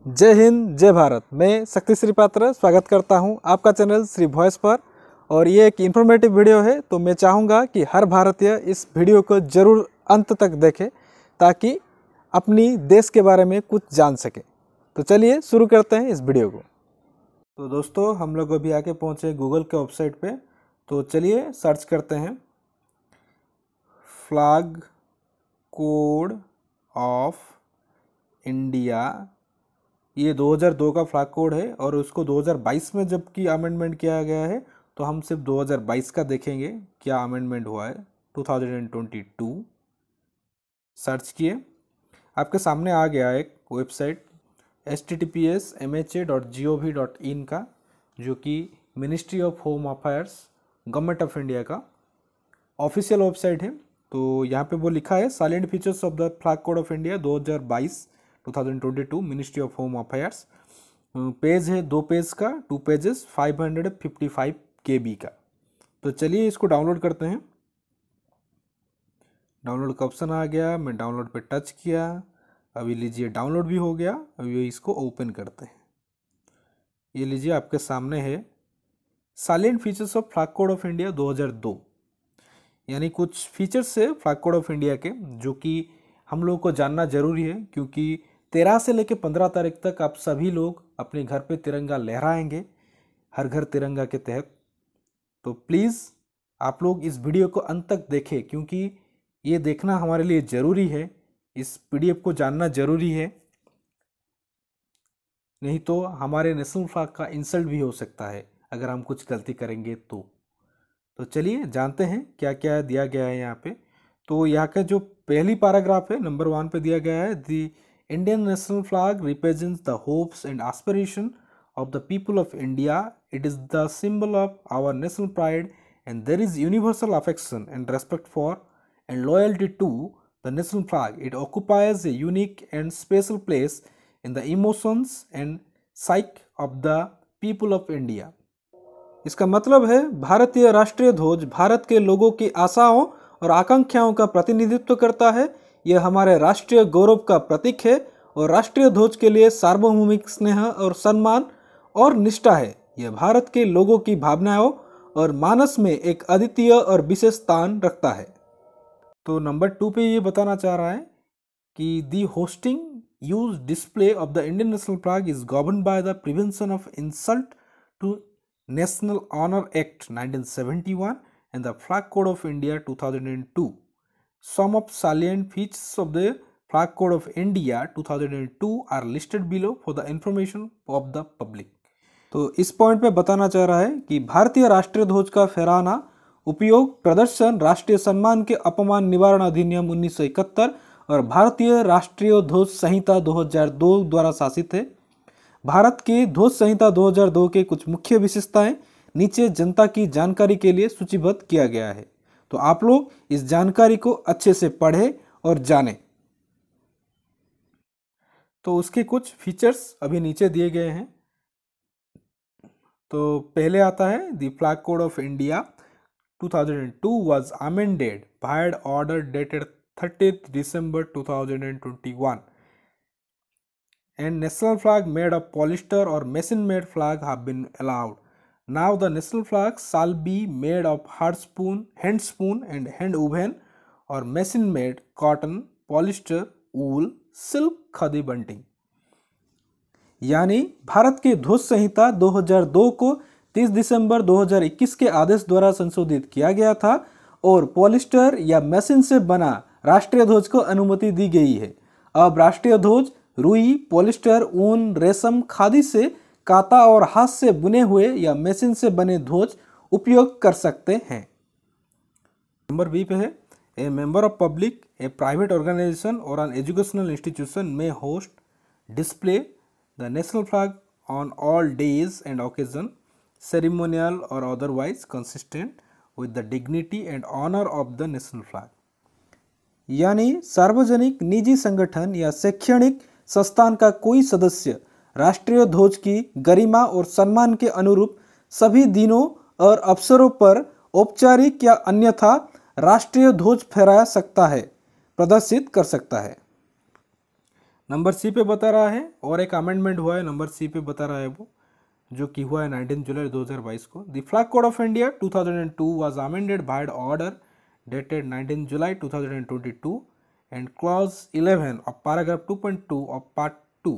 जय हिंद, जय भारत। मैं शक्ति श्री पात्र स्वागत करता हूं आपका चैनल श्री वॉइस पर। और ये एक इन्फॉर्मेटिव वीडियो है, तो मैं चाहूँगा कि हर भारतीय इस वीडियो को ज़रूर अंत तक देखे ताकि अपनी देश के बारे में कुछ जान सके। तो चलिए शुरू करते हैं इस वीडियो को। तो दोस्तों, हम लोग अभी आके पहुँचे गूगल के वेबसाइट पे। तो चलिए सर्च करते हैं फ्लैग कोड ऑफ इंडिया। ये 2002 का फ्लैग कोड है और उसको 2022 में जबकि अमेंडमेंट किया गया है, तो हम सिर्फ 2022 का देखेंगे क्या अमेंडमेंट हुआ है। 2022 सर्च किए, आपके सामने आ गया एक वेबसाइट https://mha.gov.in का, जो कि ministry of home affairs government of India का ऑफिशियल वेबसाइट है। तो यहाँ पे वो लिखा है salient features of the flag code of India 2022 ministry of home affairs. Page है 2 पेज का, 2 पेजेस 555 KB का। तो चलिए इसको डाउनलोड करते हैं। डाउनलोड का ऑप्शन आ गया, मैं डाउनलोड पे टच किया। अभी लीजिए डाउनलोड भी हो गया। अभी इसको ओपन करते हैं। ये लीजिए आपके सामने है salient features of flag code of India 2002, यानी कुछ फीचर्स है फ्लैग कोड ऑफ इंडिया के जो कि हम लोग को जानना जरूरी है, क्योंकि 13 से लेकर 15 तारीख तक आप सभी लोग अपने घर पे तिरंगा लहराएंगे, हर घर तिरंगा के तहत। तो प्लीज़ आप लोग इस वीडियो को अंत तक देखें, क्योंकि ये देखना हमारे लिए ज़रूरी है। इस PDF को जानना ज़रूरी है, नहीं तो हमारे नेशनल फ्लैग का इंसल्ट भी हो सकता है अगर हम कुछ गलती करेंगे तो चलिए जानते हैं क्या क्या दिया गया है यहाँ पे। तो यहाँ का जो पहली पैराग्राफ है नंबर 1 पे दिया गया है, the Indian national flag represents the hopes and aspiration of the people of India. It is the symbol of our national pride and there is universal affection and respect for and loyalty to the national flag. It occupies a unique and special place in the emotions and psyche of the people of India. इसका मतलब है भारतीय राष्ट्रीय ध्वज भारत के लोगों की आशाओं और आकांक्षाओं का प्रतिनिधित्व करता है। यह हमारे राष्ट्रीय गौरव का प्रतीक है और राष्ट्रीय ध्वज के लिए सार्वभौमिक स्नेह और सम्मान और निष्ठा है। यह भारत के लोगों की भावनाओं और मानस में एक अद्वितीय और विशेष स्थान रखता है। तो नंबर 2 पे ये बताना चाह रहा है कि the hoisting use display of the Indian national flag is govern by the prevention of insult to National Honor Act 1971 and the Flag Code of India 2002. Some of salient features of the Flag Code of India 2002 are listed below for the information of the public. तो इस point पे बताना चाह रहा है कि भारतीय राष्ट्रीय ध्वज का फहराना, उपयोग, प्रदर्शन राष्ट्रीय सम्मान के अपमान निवारण अधिनियम 1971 और भारतीय राष्ट्रीय ध्वज संहिता 2002 द्वारा शासित है। भारत के ध्वज संहिता 2002 के कुछ मुख्य विशेषताएं नीचे जनता की जानकारी के लिए सूचीबद्ध किया गया है। तो आप लोग इस जानकारी को अच्छे से पढ़ें और जानें। तो उसके कुछ फीचर्स अभी नीचे दिए गए हैं। तो पहले आता है the flag code of India 2002 was amended by order dated 30th December 2021 and national flag made of polyester or machine made flag have been allowed. Now the national flag shall be made of hand spoon and hand woven or machine made cotton, polyester, wool, silk, khadi bunting. यानी भारत की ध्वज संहिता 2002 को 30 दिसंबर 2021 के आदेश द्वारा संशोधित किया गया था और पॉलिस्टर या मशीन से बना राष्ट्रीय ध्वज को अनुमति दी गई है। अब राष्ट्रीय ध्वज रुई, पॉलिस्टर, ऊन, रेशम, खादी से काता और हाथ से बुने हुए या मशीन से बने ध्वज उपयोग कर सकते हैं। नंबर बी पे है a member of public, a private organisation or an educational institution may hoist display the national flag on all days and occasion ceremonial or otherwise consistent with the dignity and honour of the national flag. यानी सार्वजनिक, निजी संगठन या शैक्षणिक संस्थान का कोई सदस्य राष्ट्रीय ध्वज की गरिमा और सम्मान के अनुरूप सभी दिनों और अवसरों पर औपचारिक या अन्यथा राष्ट्रीय ध्वज फहरा सकता है, प्रदर्शित कर सकता है। नंबर सी पे बता रहा है, और एक अमेंडमेंट हुआ है नंबर सी पे बता रहा है वो, जो कि हुआ है 19 जुलाई 2022 को। The flag code of India 2002 was amended by order dated 19 July 2022 and clause 11 of paragraph 2.2 of part 2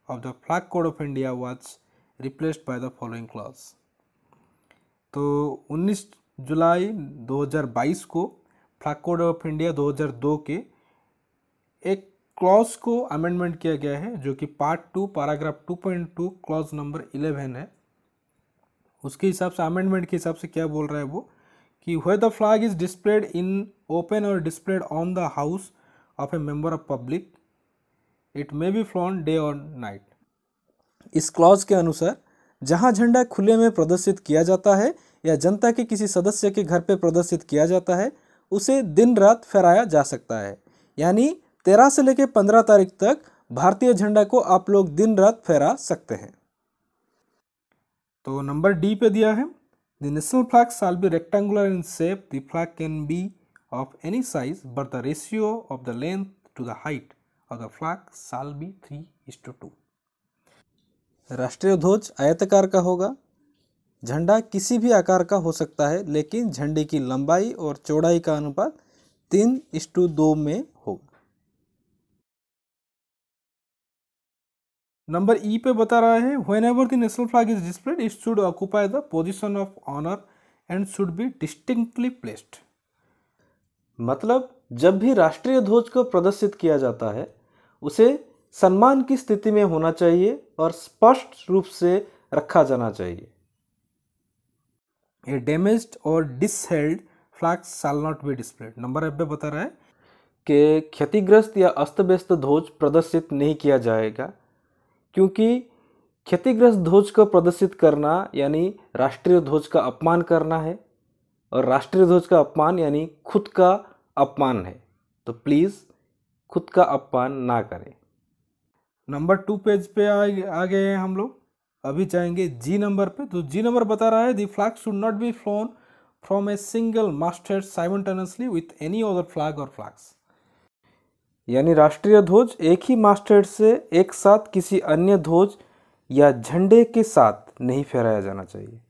of the flag code of India was replaced by the following clause. तो 19 जुलाई 2022 को फ्लैग कोड ऑफ इंडिया 2002 के एक clause को amendment किया गया है, जो कि पार्ट 2 पैराग्राफ 2.2 क्लॉज नंबर 11 है। उसके हिसाब से, अमेंडमेंट के हिसाब से क्या बोल रहा है वो, कि where the flag is displayed in open or displayed on the house of a member of public, it may be flown day और नाइट। इस क्लॉज के अनुसार जहां झंडा खुले में प्रदर्शित किया जाता है या जनता के किसी सदस्य के घर पे प्रदर्शित किया जाता है, उसे दिन रात फहराया जा सकता है। यानी 13 से लेकर 15 तारीख तक भारतीय झंडा को आप लोग दिन रात फहरा सकते हैं। तो नंबर डी पे दिया है, the national flag shall be rectangular in shape, the flag can be of any size but the ratio of the length to the height of the flag shall be 3:2। राष्ट्रीय ध्वज आयताकार का होगा। झंडा किसी भी आकार का हो सकता है, लेकिन झंडे की लंबाई और चौड़ाई का अनुपात 3:2 में होगा। नंबर ई पे बता रहा है, whenever the national flag is displayed it should occupy the position of honour and should be distinctly placed. मतलब जब भी राष्ट्रीय ध्वज को प्रदर्शित किया जाता है, उसे सम्मान की स्थिति में होना चाहिए और स्पष्ट रूप से रखा जाना चाहिए। A damaged or dishevelled flag shall not be displayed. Number F पे बता रहा है कि क्षतिग्रस्त या अस्त व्यस्त ध्वज प्रदर्शित नहीं किया जाएगा, क्योंकि क्षतिग्रस्त ध्वज को प्रदर्शित करना यानी राष्ट्रीय ध्वज का अपमान करना है, और राष्ट्रीय ध्वज का अपमान यानी खुद का अपमान है। तो प्लीज़ खुद का अपमान ना करें। नंबर 2 पेज पे आ गए हैं हम लोग। अभी जाएंगे जी नंबर पे। तो जी नंबर बता रहा है, the flag should not be flown from a single masthead simultaneously with any other flag or flags. यानी राष्ट्रीय ध्वज एक ही मास्टहेड से एक साथ किसी अन्य ध्वज या झंडे के साथ नहीं फहराया जाना चाहिए।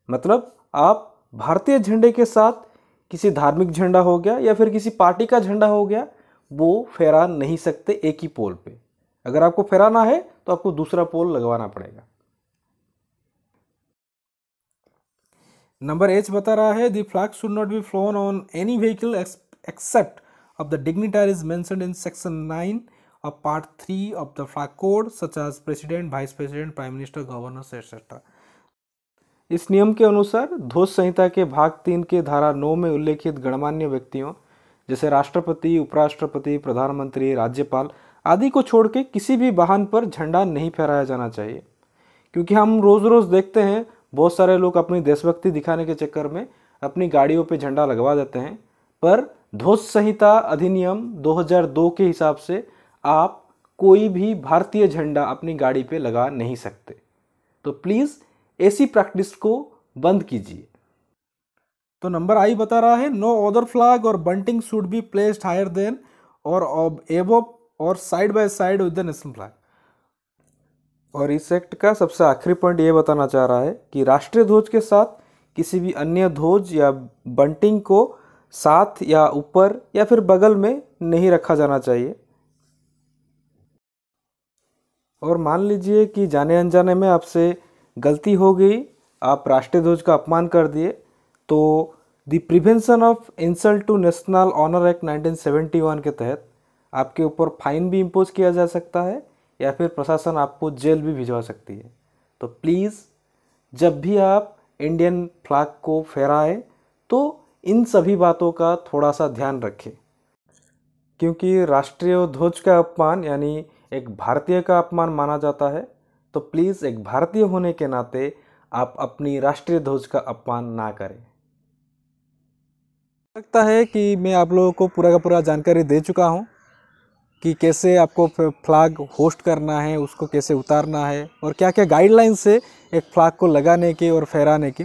मतलब आप भारतीय झंडे के साथ किसी धार्मिक झंडा हो गया या फिर किसी पार्टी का झंडा हो गया, वो फहरा नहीं सकते एक ही पोल पे। अगर आपको फहराना है तो आपको दूसरा पोल लगवाना पड़ेगा। नंबर एच बता रहा है, the flag should not be flown on any vehicle except of the dignitaries mentioned in section 9 of part 3 of the flag code such as president, vice president, prime minister, governors etcetera. इस नियम के अनुसार ध्वज संहिता के भाग 3 के धारा 9 में उल्लेखित गणमान्य व्यक्तियों जैसे राष्ट्रपति, उपराष्ट्रपति, प्रधानमंत्री, राज्यपाल आदि को छोड़ के किसी भी वाहन पर झंडा नहीं फहराया जाना चाहिए। क्योंकि हम रोज़ रोज़ देखते हैं बहुत सारे लोग अपनी देशभक्ति दिखाने के चक्कर में अपनी गाड़ियों पे झंडा लगवा देते हैं, पर ध्वज संहिता अधिनियम 2002 के हिसाब से आप कोई भी भारतीय झंडा अपनी गाड़ी पे लगा नहीं सकते। तो प्लीज़ ऐसी प्रैक्टिस को बंद कीजिए। तो नंबर आई बता रहा है, no other flag or bunting should be placed higher than or above or side by side with the national flag. और इस एक्ट का सबसे आखिरी पॉइंट ये बताना चाह रहा है कि राष्ट्रीय ध्वज के साथ किसी भी अन्य ध्वज या बंटिंग को साथ या ऊपर या फिर बगल में नहीं रखा जाना चाहिए। और मान लीजिए कि जाने अनजाने में आपसे गलती हो गई, आप राष्ट्रीय ध्वज का अपमान कर दिए, तो the prevention of insult to national honour act 1971 के तहत आपके ऊपर फाइन भी इम्पोज किया जा सकता है या फिर प्रशासन आपको जेल भी भिजवा सकती है। तो प्लीज़ जब भी आप इंडियन फ्लैग को फहराएं तो इन सभी बातों का थोड़ा सा ध्यान रखें, क्योंकि राष्ट्रीय ध्वज का अपमान यानी एक भारतीय का अपमान माना जाता है। तो प्लीज़ एक भारतीय होने के नाते आप अपनी राष्ट्रीय ध्वज का अपमान ना करें। लगता है कि मैं आप लोगों को पूरा का पूरा जानकारी दे चुका हूं कि कैसे आपको फ्लैग होस्ट करना है, उसको कैसे उतारना है और क्या क्या गाइडलाइंस है एक फ्लैग को लगाने की और फहराने की।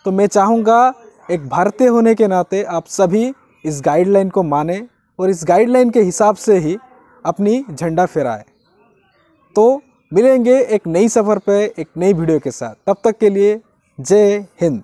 तो मैं चाहूँगा एक भारतीय होने के नाते आप सभी इस गाइडलाइन को माने और इस गाइडलाइन के हिसाब से ही अपनी झंडा फहराए। तो मिलेंगे एक नई सफ़र पे एक नई वीडियो के साथ, तब तक के लिए जय हिंद।